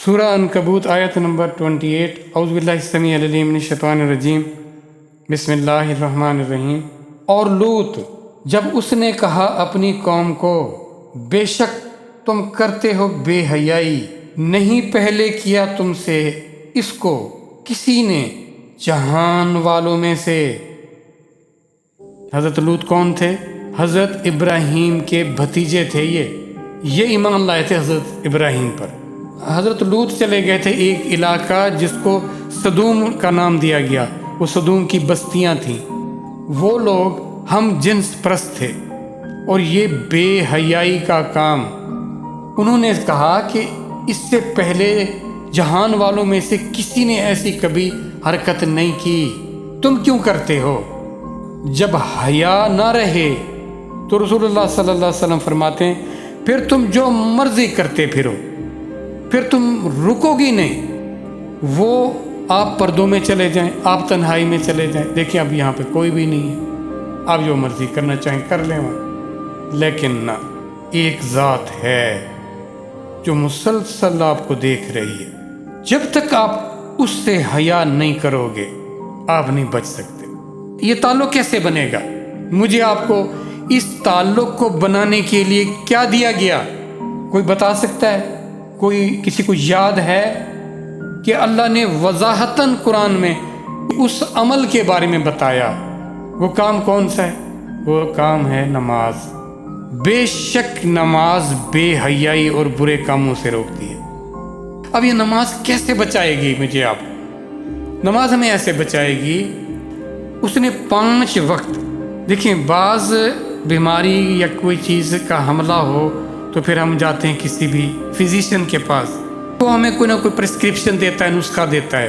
سورہ عنکبوت آیت نمبر 28۔ اعوذ باللہ السمیع العلیم من الشیطان الرجیم، بسم اللہ الرحمن الرحیم۔ اور لوط جب اس نے کہا اپنی قوم کو، بے شک تم کرتے ہو بے حیائی، نہیں پہلے کیا تم سے اس کو کسی نے جہان والوں میں سے۔ حضرت لوط کون تھے؟ حضرت ابراہیم کے بھتیجے تھے۔ یہ ایمان لائے تھے حضرت ابراہیم پر۔ حضرت لوط چلے گئے تھے ایک علاقہ جس کو سدوم کا نام دیا گیا، وہ سدوم کی بستیاں تھیں۔ وہ لوگ ہم جنس پرست تھے اور یہ بے حیائی کا کام انہوں نے کہا کہ اس سے پہلے جہان والوں میں سے کسی نے ایسی کبھی حرکت نہیں کی، تم کیوں کرتے ہو؟ جب حیا نہ رہے تو رسول اللہ صلی اللہ علیہ وسلم فرماتے ہیں پھر تم جو مرضی کرتے پھرو، پھر تم رکو گی نہیں۔ وہ آپ پردوں میں چلے جائیں، آپ تنہائی میں چلے جائیں، دیکھیں اب یہاں پہ کوئی بھی نہیں ہے، آپ جو مرضی کرنا چاہیں کر لیں وہاں، لیکن نہ، ایک ذات ہے جو مسلسل آپ کو دیکھ رہی ہے۔ جب تک آپ اس سے حیا نہیں کرو گے آپ نہیں بچ سکتے۔ یہ تعلق کیسے بنے گا؟ مجھے آپ کو اس تعلق کو بنانے کے لیے کیا دیا گیا؟ کوئی بتا سکتا ہے؟ کوئی کسی کو یاد ہے کہ اللہ نے وضاحتاً قرآن میں اس عمل کے بارے میں بتایا؟ وہ کام کون سا ہے؟ وہ کام ہے نماز۔ بے شک نماز بے حیائی اور برے کاموں سے روکتی ہے۔ اب یہ نماز کیسے بچائے گی مجھے آپ؟ نماز ہمیں ایسے بچائے گی، اس نے 5 وقت، دیکھیں بعض بیماری یا کوئی چیز کا حملہ ہو تو پھر ہم جاتے ہیں کسی بھی فزیشین کے پاس، وہ ہمیں کوئی نہ کوئی پرسکرپشن دیتا ہے، نسخہ دیتا ہے۔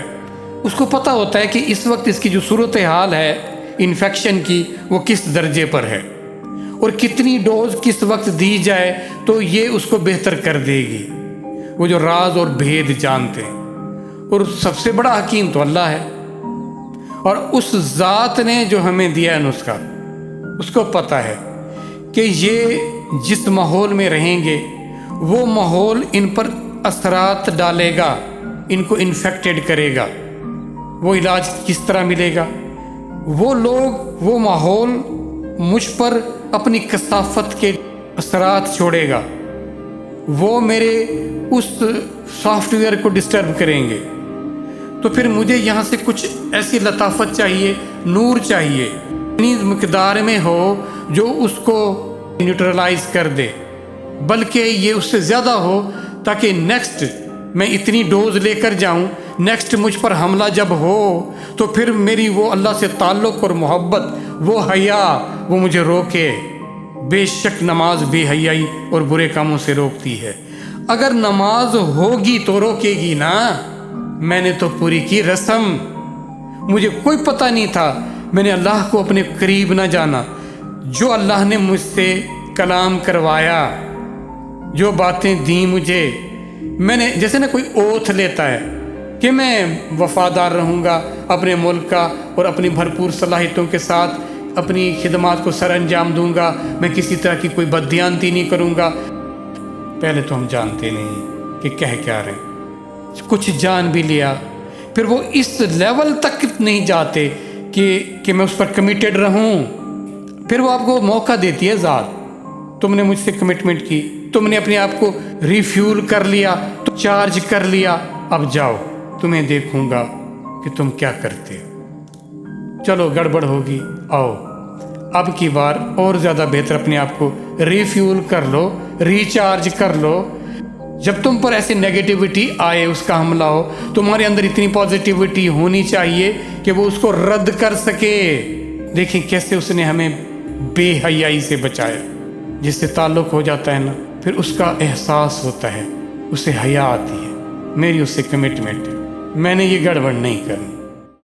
اس کو پتہ ہوتا ہے کہ اس وقت اس کی جو صورتحال ہے انفیکشن کی وہ کس درجے پر ہے اور کتنی ڈوز کس وقت دی جائے تو یہ اس کو بہتر کر دے گی۔ وہ جو راز اور بھید جانتے ہیں، اور سب سے بڑا حکیم تو اللہ ہے، اور اس ذات نے جو ہمیں دیا ہے نسخہ، اس کو پتہ ہے کہ یہ جس ماحول میں رہیں گے وہ ماحول ان پر اثرات ڈالے گا، ان کو انفیکٹڈ کرے گا۔ وہ علاج کس طرح ملے گا؟ وہ لوگ، وہ ماحول مجھ پر اپنی کثافت کے اثرات چھوڑے گا، وہ میرے اس سافٹ ویئر کو ڈسٹرب کریں گے، تو پھر مجھے یہاں سے کچھ ایسی لطافت چاہیے، نور چاہیے، اتنی مقدار میں ہو جو اس کو نیوٹرلائز کر دے، بلکہ یہ اس سے زیادہ ہو تاکہ نیکسٹ میں اتنی ڈوز لے کر جاؤں، نیکسٹ مجھ پر حملہ جب ہو تو پھر میری وہ اللہ سے تعلق اور محبت، وہ حیا، وہ مجھے روکے۔ بے شک نماز بے حیائی اور برے کاموں سے روکتی ہے۔ اگر نماز ہوگی تو روکے گی نا۔ میں نے تو پوری کی رسم، مجھے کوئی پتہ نہیں تھا، میں نے اللہ کو اپنے قریب نہ جانا۔ جو اللہ نے مجھ سے کلام کروایا، جو باتیں دیں مجھے، میں نے جیسے نا کوئی اوتھ لیتا ہے کہ میں وفادار رہوں گا اپنے ملک کا اور اپنی بھرپور صلاحیتوں کے ساتھ اپنی خدمات کو سر انجام دوں گا، میں کسی طرح کی کوئی بددیانتی نہیں کروں گا۔ پہلے تو ہم جانتے نہیں کہ کہہ کیا رہے ہیں، کچھ جان بھی لیا، پھر وہ اس لیول تک نہیں جاتے کہ میں اس پر کمیٹڈ رہوں۔ پھر وہ آپ کو موقع دیتی ہے ذات، تم نے مجھ سے کمٹمنٹ کی، تم نے اپنے آپ کو ریفیول کر لیا، تو چارج کر لیا، اب جاؤ تمہیں دیکھوں گا کہ تم کیا کرتے ہو۔ چلو گڑبڑ ہوگی، آؤ اب کی بار اور زیادہ بہتر اپنے آپ کو ریفیول کر لو، ریچارج کر لو۔ جب تم پر ایسے نیگیٹیوٹی آئے، اس کا حملہ ہو، تمہارے اندر اتنی پازیٹیوٹی ہونی چاہیے کہ وہ اس کو رد کر سکے۔ دیکھیں کیسے اس نے ہمیں بے حیائی سے بچایا۔ جس سے تعلق ہو جاتا ہے نا، پھر اس کا احساس ہوتا ہے، اسے حیا آتی ہے، میری اس سے کمٹمنٹ ہے، میں نے یہ گڑبڑ نہیں کرنی۔